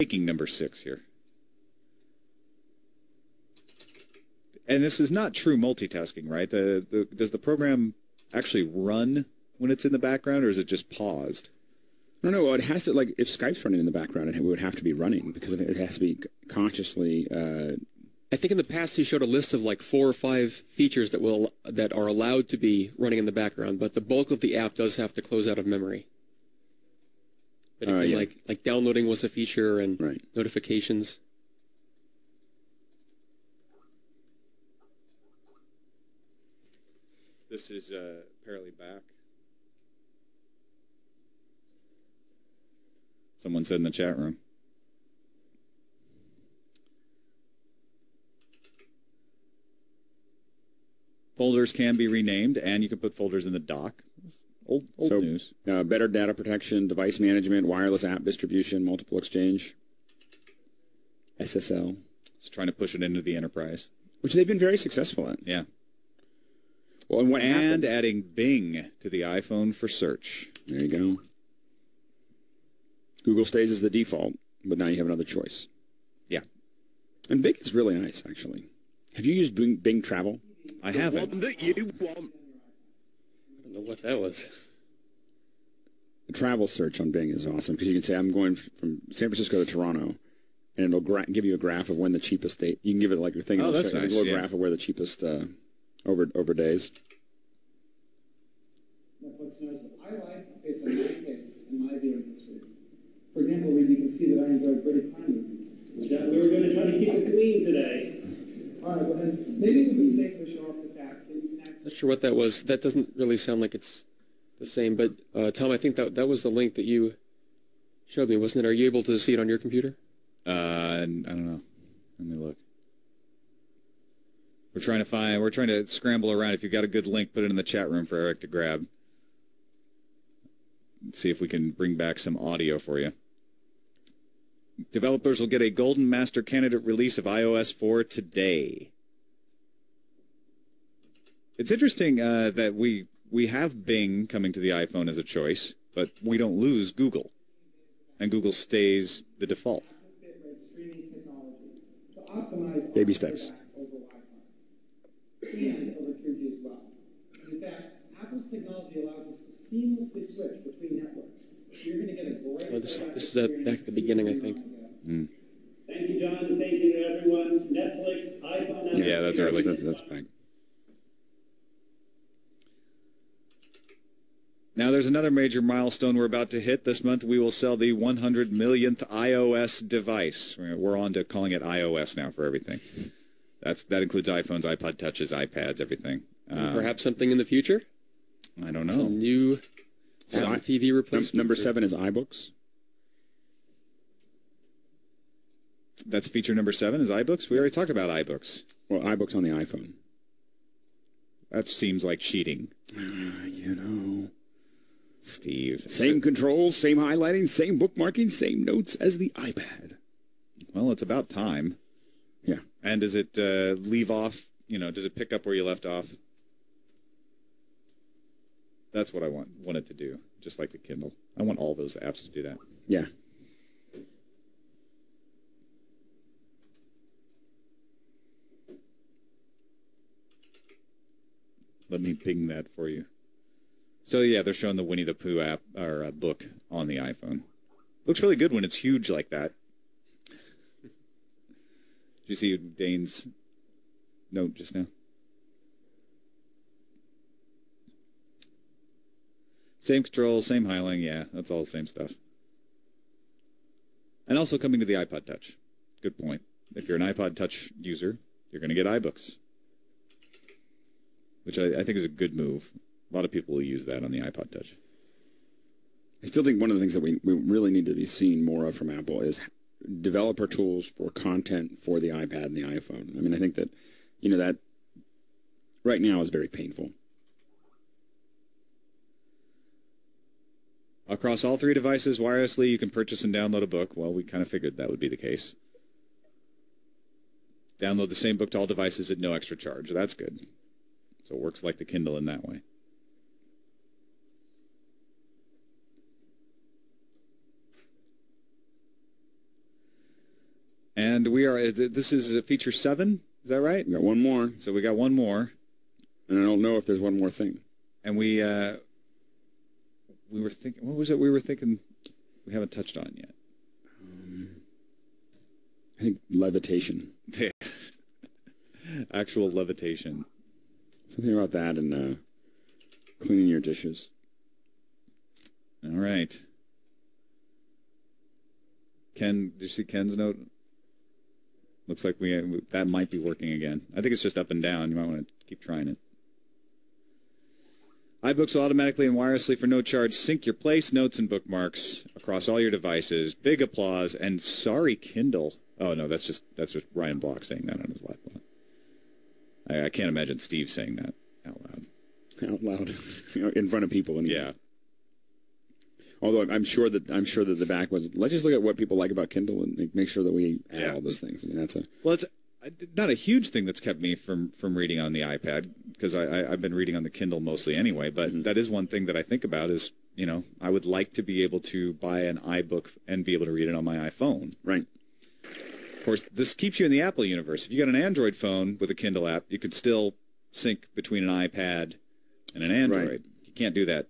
taking number 6 here. And this is not true multitasking, right? Does the program actually run when it's in the background, or is it just paused? No, it has to, like, if Skype's running in the background, it would have to be running because it has to be consciously... I think in the past he showed a list of like 4 or 5 features that are allowed to be running in the background, but the bulk of the app does have to close out of memory. But yeah. like downloading was a feature and notifications. This is apparently back. Someone said in the chat room. Folders can be renamed, and you can put folders in the dock. Old news. Better data protection, device management, wireless app distribution, multiple exchange, SSL. It's trying to push it into the enterprise. Which they've been very successful at. Yeah. Well, and what happens? Adding Bing to the iPhone for search. There you go. Google stays as the default, but now you have another choice. Yeah. And Bing is really nice, actually. Have you used Bing Travel? I haven't. The one that you want. I don't know what that was. The travel search on Bing is awesome because you can say, I'm going from San Francisco to Toronto, and it'll give you a graph of when the cheapest date. You can give it like your thing. Oh, that's nice. A little graph of where the cheapest over days. Netflix knows what I like based on my tastes and my viewing history. For example, you can see that I enjoy British crime movies. We were going to try to keep it clean today. All right, well then, maybe it would be safe to show off the fact that you can access... Not sure what that was. That doesn't really sound like it's the same. But, Tom, I think that was the link that you showed me, wasn't it? Are you able to see it on your computer? I don't know. Let me look. We're trying to scramble around. If you've got a good link, put it in the chat room for Eric to grab. Let's see if we can bring back some audio for you. Developers will get a Golden Master candidate release of iOS 4 today. It's interesting that we have Bing coming to the iPhone as a choice, but we don't lose Google. And Google stays the default. Baby steps. And over 3G as well. In fact, Apple's technology allows us to seamlessly switch between networks. You're going to get a great... This is back at the beginning, I think. Mm. Thank you, John, and thank you to everyone. Netflix, iPhone... Yeah, that's early. That's back. Now, there's another major milestone we're about to hit. This month, we will sell the 100 millionth iOS device. We're on to calling it iOS now for everything. That includes iPhones, iPod Touches, iPads, everything. Perhaps something in the future? I don't know. Some new Apple TV replacement. Number 7 is iBooks. That's feature number 7 is iBooks? We already talked about iBooks. Well, iBooks on the iPhone. That seems like cheating. You know. Steve. Same controls, same highlighting, same bookmarking, same notes as the iPad. Well, it's about time. Yeah. And does it leave off, does it pick up where you left off? That's what I want it to do, just like the Kindle. I want all those apps to do that. Yeah. Let me ping that for you. So, yeah, they're showing the Winnie the Pooh app or book on the iPhone. Looks really good when it's huge like that. Did you see Dane's note just now? Same controls, same highlighting, yeah, that's all the same stuff. And also coming to the iPod Touch. Good point. If you're an iPod Touch user, you're going to get iBooks, which I think is a good move. A lot of people will use that on the iPod Touch. I still think one of the things that we really need to be seeing more of from Apple is developer tools for content for the iPad and the iPhone. I mean, I think that, that right now is very painful. Across all 3 devices, wirelessly, you can purchase and download a book. Well, we kind of figured that would be the case. Download the same book to all devices at no extra charge. That's good. So it works like the Kindle in that way. And we are. This is feature 7. Is that right? We got one more. So we got one more. And I don't know if there's one more thing. And we were thinking. What was it? We were thinking. We haven't touched on yet. I think levitation. Actual levitation. Something about that and cleaning your dishes. All right. Ken, did you see Ken's note? Looks like that might be working again. I think it's just up and down. You might want to keep trying it. iBooks will automatically and wirelessly for no charge sync your place, notes, and bookmarks across all your devices. Big applause and sorry, Kindle. Oh no, that's just Ryan Block saying that on his live blog. I can't imagine Steve saying that out loud. Out loud, in front of people. Anyway. Yeah. Although I'm sure that the back was, let's just look at what people like about Kindle and make sure that we add all those things. I mean, that's it's not a huge thing that's kept me from reading on the iPad, because I've been reading on the Kindle mostly anyway. But that is one thing that I think about is, I would like to be able to buy an iBook and be able to read it on my iPhone. Right. Of course, this keeps you in the Apple universe. If you got an Android phone with a Kindle app, you could still sync between an iPad and an Android. Right. You can't do that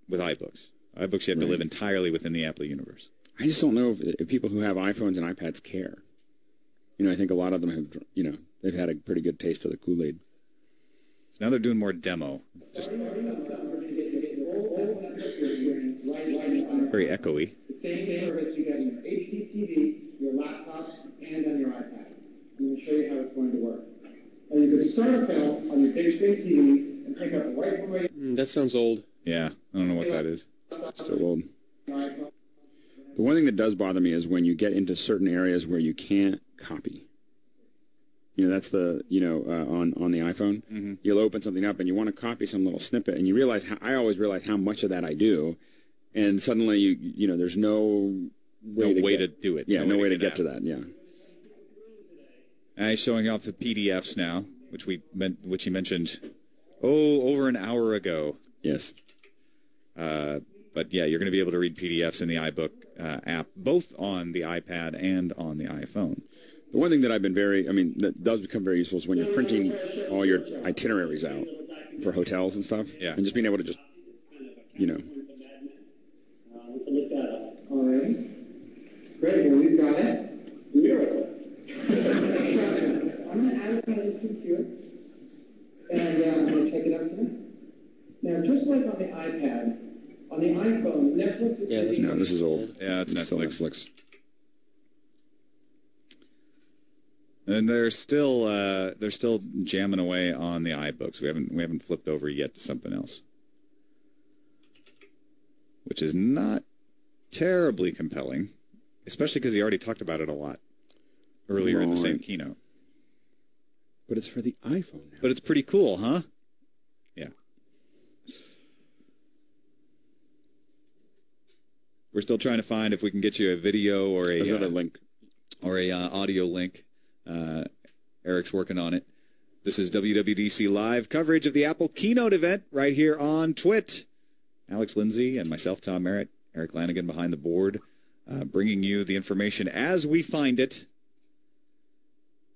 with iBooks. iBooks, you have to live entirely within the Apple universe. I just don't know if people who have iPhones and iPads care. I think a lot of them have, they've had a pretty good taste of the Kool-Aid. So now they're doing more demo. Just very echoey. The same service you get on your HD TV, your laptop, and on your iPad. I'm going to show you how it's going to work. Now you can start a film on your big screen TV and pick up the right from where That sounds old. Yeah, I don't know what that is. Still old. The one thing that does bother me is when you get into certain areas where you can't copy. That's the, on the iPhone. Mm-hmm. You'll open something up and you want to copy some little snippet, and you realize, I always realize how much of that I do, and suddenly, there's no way to do it. Yeah, no way to get to that, yeah. Showing off the PDFs now, which he mentioned, over an hour ago. Yes. But yeah, you're going to be able to read PDFs in the iBook app, both on the iPad and on the iPhone. The one thing that that does become very useful is when you're printing all your itineraries out for hotels and stuff. Yeah. And just being able to just, All right. Great. Well, we've got it. Miracle. I'm going to add it to my instant queue, and I'm going to check it out tonight. Now, just like on the iPad, on the iPhone, Netflix is... No, this is old. Yeah, it's Netflix. Still Netflix. And they're still jamming away on the iBooks. We haven't flipped over yet to something else, which is not terribly compelling, especially because he already talked about it a lot earlier in the same keynote. But it's for the iPhone now. But it's pretty cool, huh? Yeah. We're still trying to find if we can get you a video or a link or a audio link. Eric's working on it. This is WWDC live coverage of the Apple keynote event right here on TWIT. Alex Lindsay and myself, Tom Merritt, Eric Lanigan behind the board, bringing you the information as we find it.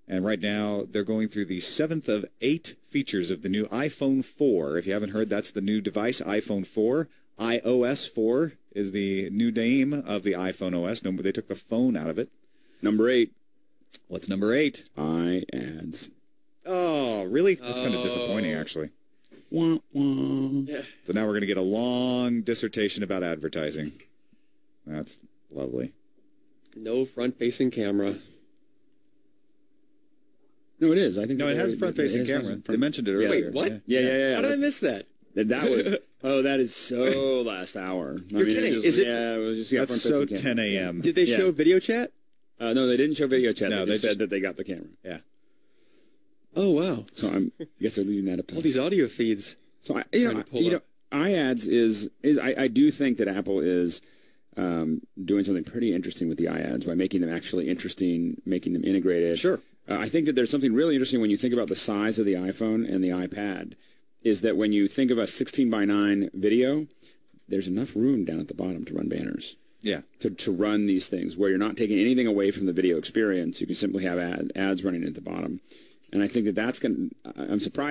And right now, they're going through the 7th of 8 features of the new iPhone 4. If you haven't heard, that's the new device, iPhone 4. iOS 4 is the new name of the iPhone OS. No, they took the phone out of it. Number 8. What's number 8? iAds. Oh, really? That's kind of disappointing, actually. Wah, wah. Yeah. So now we're going to get a long dissertation about advertising. That's lovely. No front-facing camera. No, it is. I think. No, it has a front-facing camera. They mentioned it earlier. Wait, what? Yeah. How did I miss that? That was. Oh, that is so last hour. You're kidding. Is it? Yeah, it was just. That's so 10 a.m. Did they show video chat? No, they didn't show video chat. No, they just said that they got the camera. Yeah. Oh wow. So I guess they're leaving that up to all us. these audio feeds. So iAds is I do think that Apple is doing something pretty interesting with the iAds by making them actually interesting, making them integrated. Sure. I think that there's something really interesting when you think about the size of the iPhone and the iPad, is that when you think of a 16:9 video, there's enough room down at the bottom to run banners. Yeah. To run these things where you're not taking anything away from the video experience. You can simply have ads running at the bottom. And I think that that's going to, I'm surprised